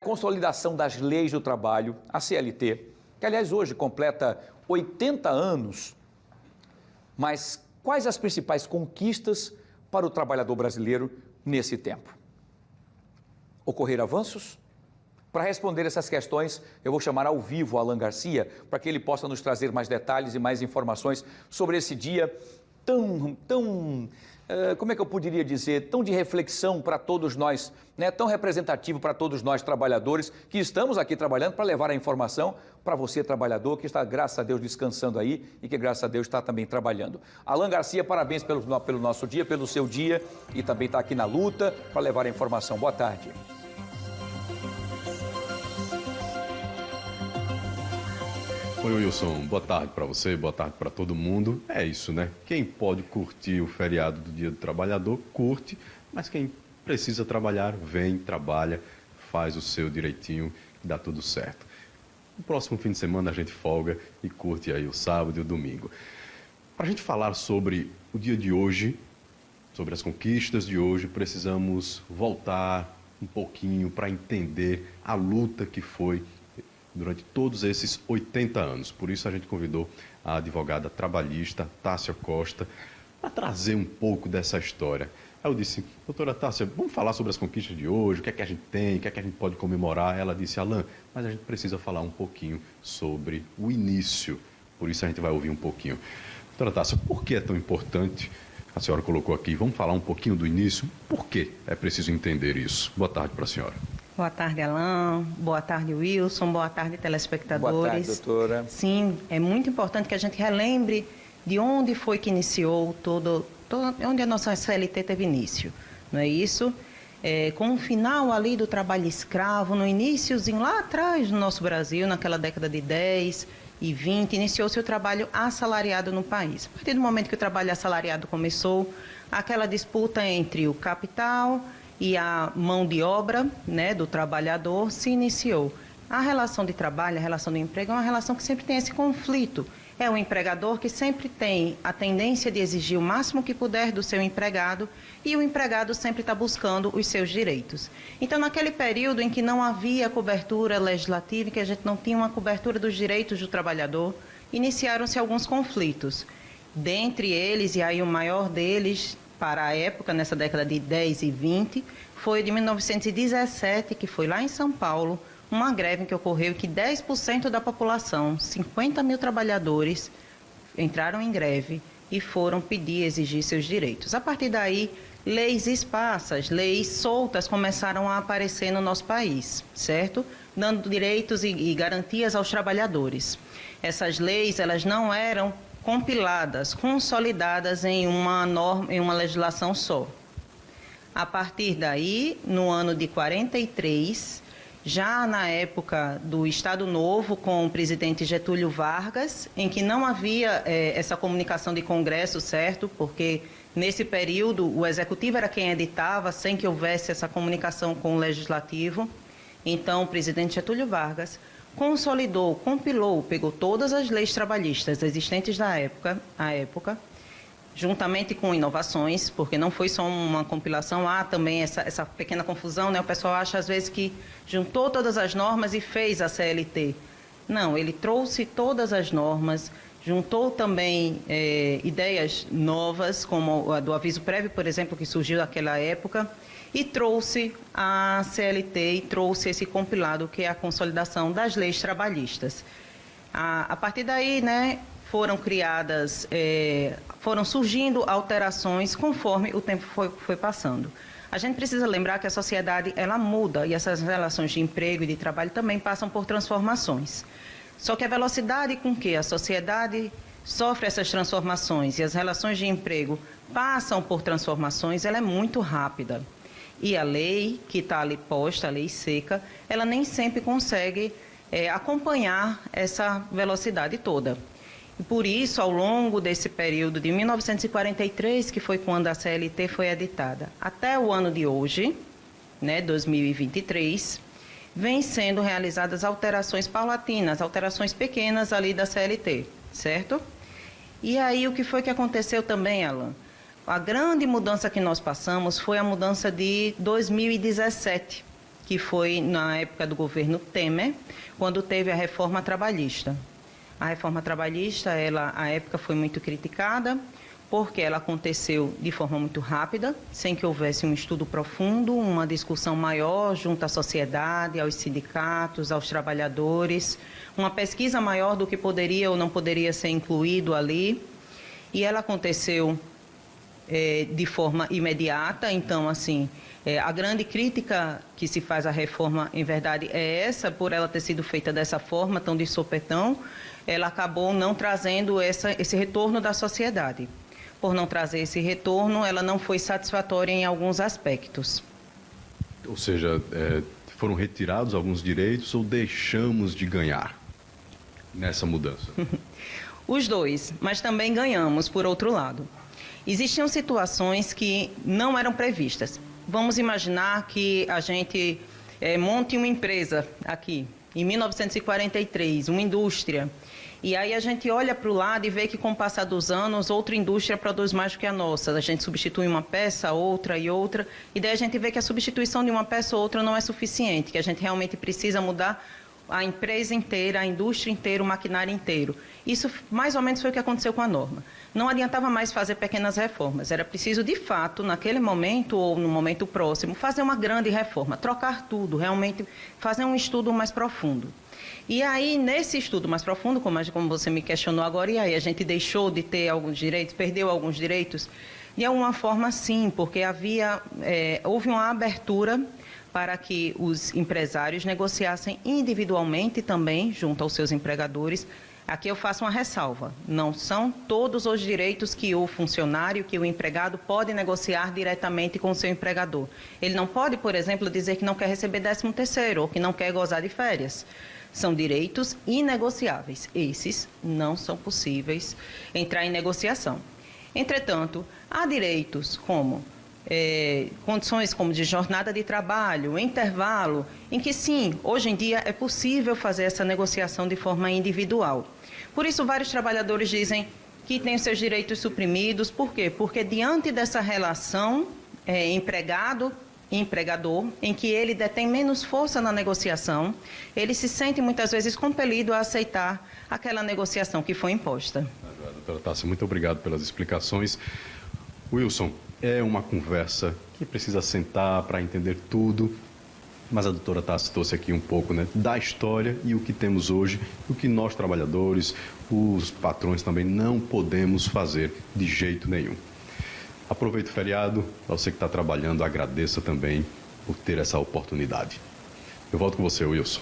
Consolidação das Leis do Trabalho, a CLT, que aliás hoje completa 80 anos, mas quais as principais conquistas para o trabalhador brasileiro nesse tempo? Ocorreram avanços? Para responder essas questões, eu vou chamar ao vivo o Alan Garcia, para que ele possa nos trazer mais detalhes e mais informações sobre esse dia como é que eu poderia dizer, tão de reflexão para todos nós, né? Tão representativo para todos nós trabalhadores que estamos aqui trabalhando para levar a informação para você, trabalhador, que está, graças a Deus, descansando aí e que, graças a Deus, está também trabalhando. Alan Garcia, parabéns pelo nosso dia, pelo seu dia e também está aqui na luta para levar a informação. Boa tarde. Oi, Wilson, boa tarde para você, boa tarde para todo mundo. É isso, né? Quem pode curtir o feriado do Dia do Trabalhador, curte, mas quem precisa trabalhar, vem, trabalha, faz o seu direitinho e dá tudo certo. No próximo fim de semana a gente folga e curte aí o sábado e o domingo. Para a gente falar sobre o dia de hoje, sobre as conquistas de hoje, precisamos voltar um pouquinho para entender a luta que foi durante todos esses 80 anos. Por isso a gente convidou a advogada trabalhista Tássia Costa para trazer um pouco dessa história. Aí eu disse, doutora Tássia, vamos falar sobre as conquistas de hoje, o que é que a gente tem, o que é que a gente pode comemorar. Ela disse, Alan, mas a gente precisa falar um pouquinho sobre o início. Por isso a gente vai ouvir um pouquinho. Doutora Tássia, por que é tão importante? A senhora colocou aqui, vamos falar um pouquinho do início. Por que é preciso entender isso? Boa tarde para a senhora. Boa tarde, Alan. Boa tarde, Wilson. Boa tarde, telespectadores. Boa tarde, doutora. Sim, é muito importante que a gente relembre de onde foi que iniciou onde a nossa CLT teve início, não é isso? Com o final ali do trabalho escravo, no iniciozinho lá atrás no nosso Brasil, naquela década de 10 e 20, iniciou-se o trabalho assalariado no país. A partir do momento que o trabalho assalariado começou, aquela disputa entre o capital e a mão de obra, né, do trabalhador se iniciou. A relação de trabalho, a relação do emprego é uma relação que sempre tem esse conflito. É o empregador que sempre tem a tendência de exigir o máximo que puder do seu empregado e o empregado sempre está buscando os seus direitos. Então, naquele período em que não havia cobertura legislativa, em que a gente não tinha uma cobertura dos direitos do trabalhador, iniciaram-se alguns conflitos. Dentre eles, e aí o maior deles, para a época, nessa década de 10 e 20, foi de 1917, que foi lá em São Paulo, uma greve que ocorreu que 10% da população, 50 mil trabalhadores, entraram em greve e foram pedir, exigir seus direitos. A partir daí, leis esparsas, leis soltas começaram a aparecer no nosso país, certo? Dando direitos e garantias aos trabalhadores. Essas leis, elas não eram compiladas, consolidadas em uma norma, em uma legislação só. A partir daí, no ano de 43, já na época do Estado Novo, com o presidente Getúlio Vargas, em que não havia essa comunicação de Congresso, certo? Porque nesse período o Executivo era quem editava, sem que houvesse essa comunicação com o Legislativo. Então, o presidente Getúlio Vargas consolidou, compilou, pegou todas as leis trabalhistas existentes à época, juntamente com inovações, porque não foi só uma compilação, há também essa pequena confusão, né? O pessoal acha às vezes que juntou todas as normas e fez a CLT. Não, ele trouxe todas as normas, juntou também ideias novas, como a do aviso prévio, por exemplo, que surgiu naquela época, e trouxe a CLT e trouxe esse compilado que é a consolidação das leis trabalhistas. A partir daí, né, foram criadas, foram surgindo alterações conforme o tempo foi passando. A gente precisa lembrar que a sociedade, ela muda e essas relações de emprego e de trabalho também passam por transformações. Só que a velocidade com que a sociedade sofre essas transformações e as relações de emprego passam por transformações, ela é muito rápida. E a lei que está ali posta, a lei seca, ela nem sempre consegue acompanhar essa velocidade toda. E por isso, ao longo desse período de 1943, que foi quando a CLT foi editada, até o ano de hoje, né, 2023, vem sendo realizadas alterações paulatinas, alterações pequenas ali da CLT, certo? E aí o que foi que aconteceu também, Alan? A grande mudança que nós passamos foi a mudança de 2017, que foi na época do governo Temer, quando teve a reforma trabalhista. A reforma trabalhista, ela, à época, foi muito criticada, porque ela aconteceu de forma muito rápida, sem que houvesse um estudo profundo, uma discussão maior junto à sociedade, aos sindicatos, aos trabalhadores, uma pesquisa maior do que poderia ou não poderia ser incluído ali. E ela aconteceu de forma imediata. Então, assim, a grande crítica que se faz à reforma, em verdade, é essa, por ela ter sido feita dessa forma, tão de sopetão, ela acabou não trazendo esse retorno da sociedade. Por não trazer esse retorno, ela não foi satisfatória em alguns aspectos. Ou seja, foram retirados alguns direitos ou deixamos de ganhar nessa mudança? Os dois, mas também ganhamos, por outro lado. Existiam situações que não eram previstas. Vamos imaginar que a gente monte uma empresa aqui, em 1943, uma indústria. E aí a gente olha para o lado e vê que, com o passar dos anos, outra indústria produz mais do que a nossa. A gente substitui uma peça, outra e outra, e daí a gente vê que a substituição de uma peça ou outra não é suficiente, que a gente realmente precisa mudar a empresa inteira, a indústria inteira, o maquinário inteiro. Isso, mais ou menos, foi o que aconteceu com a norma. Não adiantava mais fazer pequenas reformas. Era preciso, de fato, naquele momento ou no momento próximo, fazer uma grande reforma, trocar tudo, realmente fazer um estudo mais profundo. E aí, nesse estudo mais profundo, como você me questionou agora, e aí a gente deixou de ter alguns direitos, perdeu alguns direitos? De alguma forma, sim, porque houve uma abertura para que os empresários negociassem individualmente também, junto aos seus empregadores. Aqui eu faço uma ressalva: não são todos os direitos que o funcionário, que o empregado pode negociar diretamente com o seu empregador. Ele não pode, por exemplo, dizer que não quer receber 13º ou que não quer gozar de férias. São direitos inegociáveis. Esses não são possíveis entrar em negociação. Entretanto, há direitos como condições como de jornada de trabalho, intervalo, em que sim, hoje em dia é possível fazer essa negociação de forma individual. Por isso, vários trabalhadores dizem que têm os seus direitos suprimidos. Por quê? Porque diante dessa relação empregado e empregador, em que ele detém menos força na negociação, ele se sente muitas vezes compelido a aceitar aquela negociação que foi imposta. Doutora Tássia, muito obrigado pelas explicações. Wilson, é uma conversa que precisa sentar para entender tudo, mas a doutora Tássia trouxe aqui um pouco, né, da história e o que temos hoje, o que nós trabalhadores, os patrões também não podemos fazer de jeito nenhum. Aproveite o feriado, para você que está trabalhando, agradeça também por ter essa oportunidade. Eu volto com você, Wilson.